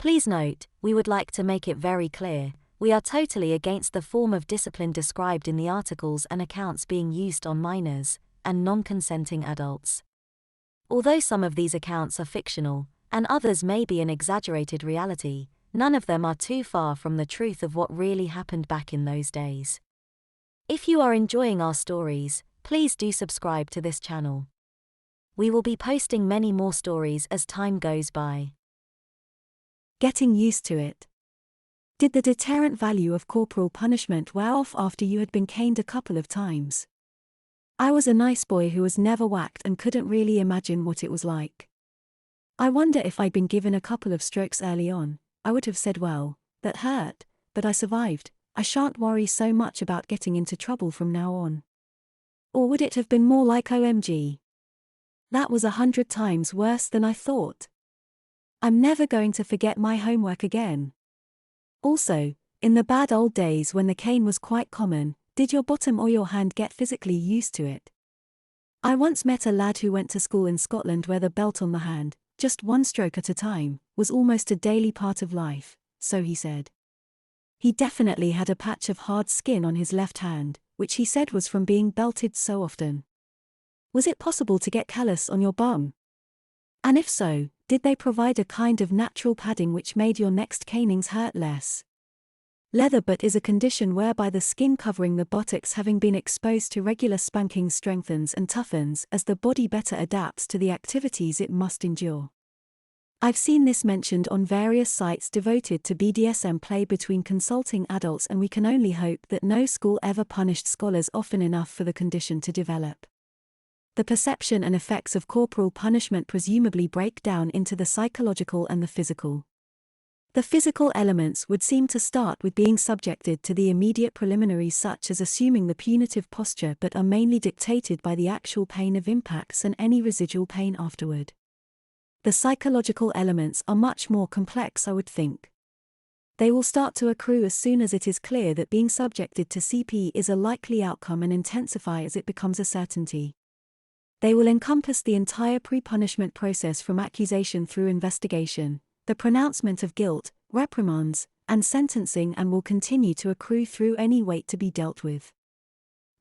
Please note, we would like to make it very clear, we are totally against the form of discipline described in the articles and accounts being used on minors and non-consenting adults. Although some of these accounts are fictional, and others may be an exaggerated reality, none of them are too far from the truth of what really happened back in those days. If you are enjoying our stories, please do subscribe to this channel. We will be posting many more stories as time goes by. Getting used to it. Did the deterrent value of corporal punishment wear off after you had been caned a couple of times? I was a nice boy who was never whacked and couldn't really imagine what it was like. I wonder if I'd been given a couple of strokes early on, I would have said, well, that hurt, but I survived, I shan't worry so much about getting into trouble from now on. Or would it have been more like OMG? That was 100 times worse than I thought. I'm never going to forget my homework again. Also, in the bad old days when the cane was quite common, did your bottom or your hand get physically used to it? I once met a lad who went to school in Scotland where the belt on the hand, just one stroke at a time, was almost a daily part of life, so he said. He definitely had a patch of hard skin on his left hand, which he said was from being belted so often. Was it possible to get callus on your bum? And if so, did they provide a kind of natural padding which made your next canings hurt less? Leather butt is a condition whereby the skin covering the buttocks having been exposed to regular spanking strengthens and toughens as the body better adapts to the activities it must endure. I've seen this mentioned on various sites devoted to BDSM play between consulting adults, and we can only hope that no school ever punished scholars often enough for the condition to develop. The perception and effects of corporal punishment presumably break down into the psychological and the physical. The physical elements would seem to start with being subjected to the immediate preliminaries such as assuming the punitive posture, but are mainly dictated by the actual pain of impacts and any residual pain afterward. The psychological elements are much more complex, I would think. They will start to accrue as soon as it is clear that being subjected to CP is a likely outcome and intensify as it becomes a certainty. They will encompass the entire pre-punishment process from accusation through investigation, the pronouncement of guilt, reprimands, and sentencing, and will continue to accrue through any weight to be dealt with.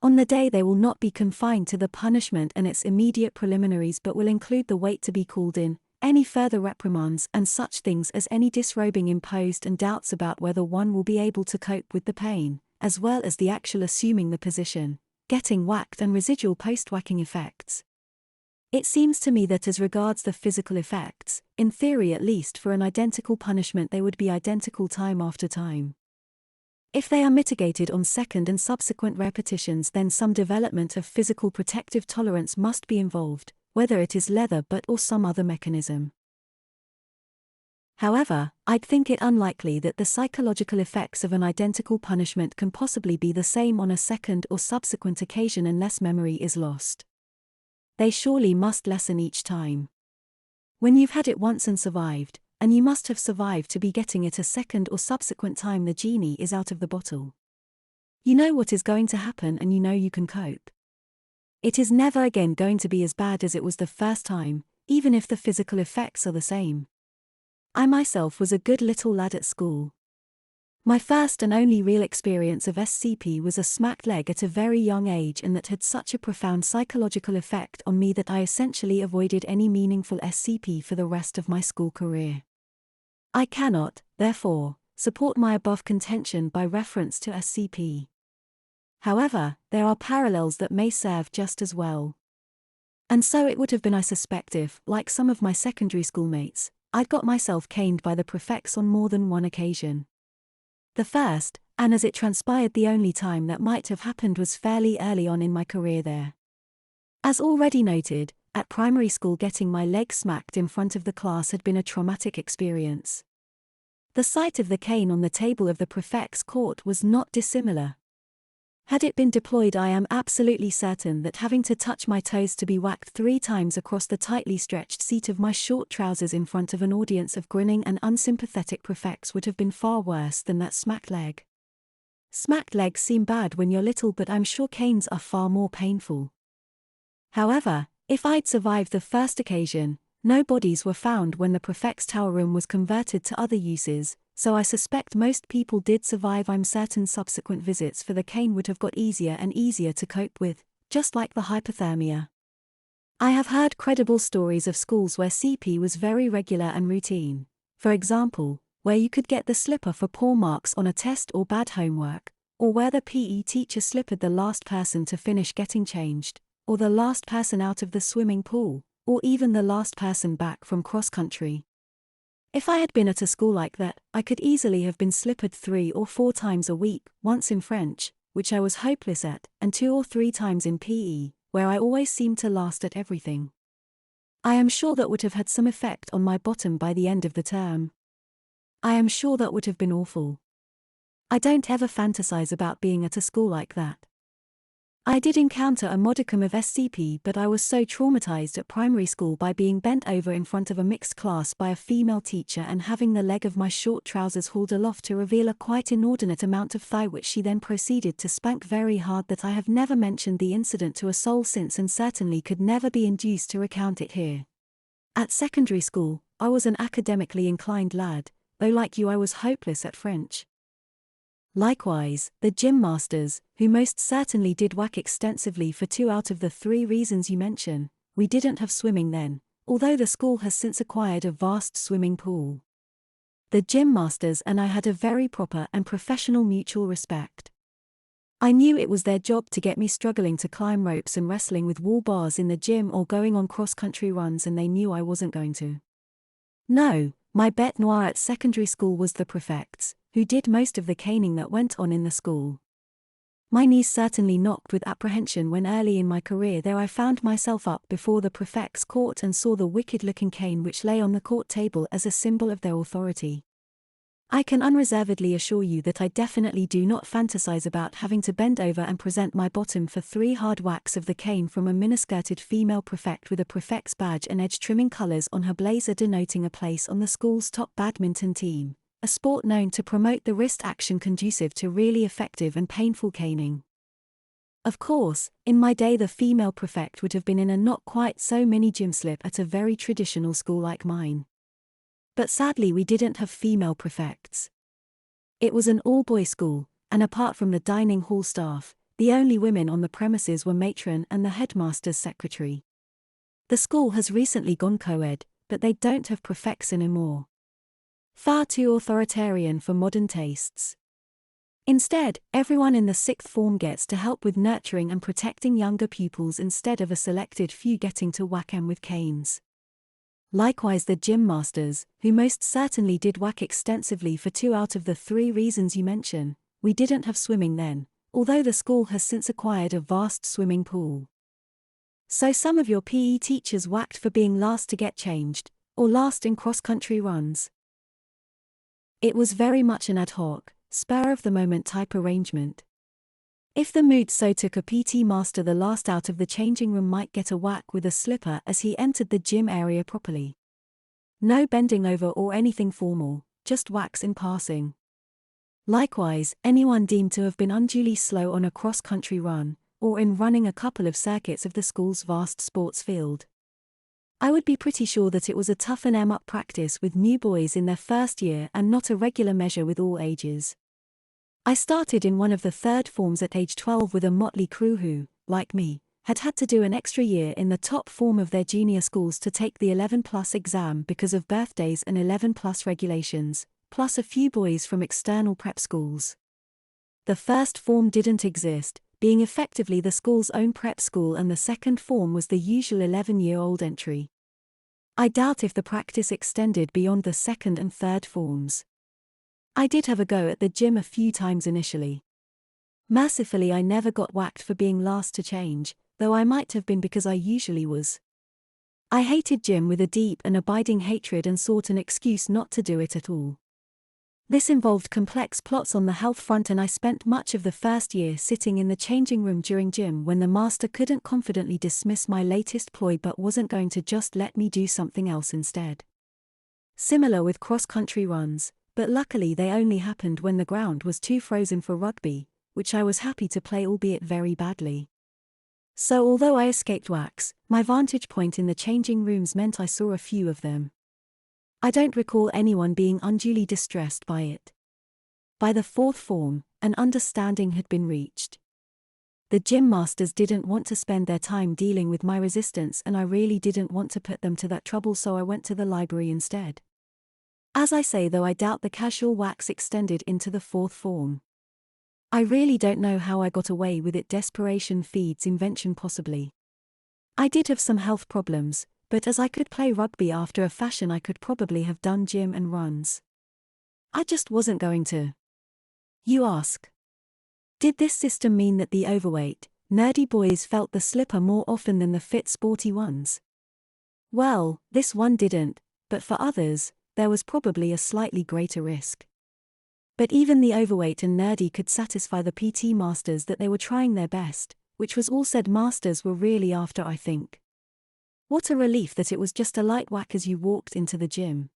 On the day they will not be confined to the punishment and its immediate preliminaries, but will include the weight to be called in, any further reprimands and such things as any disrobing imposed and doubts about whether one will be able to cope with the pain, as well as the actual assuming the position, getting whacked and residual post-whacking effects. It seems to me that as regards the physical effects, in theory at least for an identical punishment they would be identical time after time. If they are mitigated on second and subsequent repetitions, then some development of physical protective tolerance must be involved, whether it is leather butt or some other mechanism. However, I'd think it unlikely that the psychological effects of an identical punishment can possibly be the same on a second or subsequent occasion unless memory is lost. They surely must lessen each time. When you've had it once and survived, and you must have survived to be getting it a second or subsequent time, the genie is out of the bottle. You know what is going to happen and you know you can cope. It is never again going to be as bad as it was the first time, even if the physical effects are the same. I myself was a good little lad at school. My first and only real experience of SCP was a smacked leg at a very young age, and that had such a profound psychological effect on me that I essentially avoided any meaningful SCP for the rest of my school career. I cannot, therefore, support my above contention by reference to SCP. However, there are parallels that may serve just as well. And so it would have been, I suspect, if, like some of my secondary schoolmates, I'd got myself caned by the prefects on more than one occasion. The first, and as it transpired the only time that might have happened, was fairly early on in my career there. As already noted, at primary school getting my leg smacked in front of the class had been a traumatic experience. The sight of the cane on the table of the prefect's court was not dissimilar. Had it been deployed, I am absolutely certain that having to touch my toes to be whacked 3 times across the tightly stretched seat of my short trousers in front of an audience of grinning and unsympathetic prefects would have been far worse than that smacked leg. Smacked legs seem bad when you're little, but I'm sure canes are far more painful. However, if I'd survived the first occasion, No bodies were found when the prefect's tower room was converted to other uses, so I suspect most people did survive. I'm certain subsequent visits for the cane would have got easier and easier to cope with, just like the hypothermia. I have heard credible stories of schools where CP was very regular and routine. For example, where you could get the slipper for poor marks on a test or bad homework, or where the PE teacher slippered the last person to finish getting changed, or the last person out of the swimming pool, or even the last person back from cross-country. If I had been at a school like that, I could easily have been slippered 3 or 4 times a week, once in French, which I was hopeless at, and 2 or 3 times in PE, where I always seemed to last at everything. I am sure that would have had some effect on my bottom by the end of the term. I am sure that would have been awful. I don't ever fantasize about being at a school like that. I did encounter a modicum of SCP, but I was so traumatized at primary school by being bent over in front of a mixed class by a female teacher and having the leg of my short trousers hauled aloft to reveal a quite inordinate amount of thigh which she then proceeded to spank very hard that I have never mentioned the incident to a soul since and certainly could never be induced to recount it here. At secondary school, I was an academically inclined lad, though like you I was hopeless at French. Likewise, the gym masters, who most certainly did whack extensively for 2 out of the 3 reasons you mention, we didn't have swimming then, although the school has since acquired a vast swimming pool. The gym masters and I had a very proper and professional mutual respect. I knew it was their job to get me struggling to climb ropes and wrestling with wall bars in the gym or going on cross-country runs, and they knew I wasn't going to. No, my bête noire at secondary school was the prefects, who did most of the caning that went on in the school. My knees certainly knocked with apprehension when early in my career there I found myself up before the prefect's court and saw the wicked-looking cane which lay on the court table as a symbol of their authority. I can unreservedly assure you that I definitely do not fantasize about having to bend over and present my bottom for 3 hard whacks of the cane from a miniskirted female prefect with a prefect's badge and edge-trimming colors on her blazer denoting a place on the school's top badminton team, a sport known to promote the wrist action conducive to really effective and painful caning. Of course, in my day the female prefect would have been in a not quite so mini gym slip at a very traditional school like mine. But sadly we didn't have female prefects. It was an all-boys school, and apart from the dining hall staff, the only women on the premises were matron and the headmaster's secretary. The school has recently gone co-ed, but they don't have prefects anymore. Far too authoritarian for modern tastes. Instead, everyone in the 6th form gets to help with nurturing and protecting younger pupils instead of a selected few getting to whack 'em with canes. Likewise the gym masters, who most certainly did whack extensively for 2 out of the 3 reasons you mention, we didn't have swimming then, although the school has since acquired a vast swimming pool. So some of your PE teachers whacked for being last to get changed, or last in cross-country runs. It was very much an ad hoc, spur-of-the-moment type arrangement. If the mood so took a PT master, the last out of the changing room might get a whack with a slipper as he entered the gym area properly. No bending over or anything formal, just whacks in passing. Likewise, anyone deemed to have been unduly slow on a cross-country run, or in running a couple of circuits of the school's vast sports field. I would be pretty sure that it was a toughen 'em up practice with new boys in their first year and not a regular measure with all ages. I started in one of the 3rd forms at age 12 with a motley crew who, like me, had to do an extra year in the top form of their junior schools to take the 11+ exam because of birthdays and 11+ regulations, plus a few boys from external prep schools. The 1st form didn't exist, being effectively the school's own prep school, and the 2nd form was the usual 11-year-old entry. I doubt if the practice extended beyond the 2nd and 3rd forms. I did have a go at the gym a few times initially. Mercifully I never got whacked for being last to change, though I might have been because I usually was. I hated gym with a deep and abiding hatred and sought an excuse not to do it at all. This involved complex plots on the health front, and I spent much of the first year sitting in the changing room during gym when the master couldn't confidently dismiss my latest ploy but wasn't going to just let me do something else instead. Similar with cross-country runs, but luckily they only happened when the ground was too frozen for rugby, which I was happy to play, albeit very badly. So although I escaped whacks, my vantage point in the changing rooms meant I saw a few of them. I don't recall anyone being unduly distressed by it. By the fourth form, an understanding had been reached. The gym masters didn't want to spend their time dealing with my resistance, and I really didn't want to put them to that trouble, so I went to the library instead. As I say, though, I doubt the casual whacks extended into the fourth form. I really don't know how I got away with it. Desperation feeds invention, possibly. I did have some health problems, but as I could play rugby after a fashion, I could probably have done gym and runs. I just wasn't going to. You ask. Did this system mean that the overweight, nerdy boys felt the slipper more often than the fit, sporty ones? Well, this one didn't, but for others, there was probably a slightly greater risk. But even the overweight and nerdy could satisfy the PT masters that they were trying their best, which was all said masters were really after, I think. What a relief that it was just a light whack as you walked into the gym.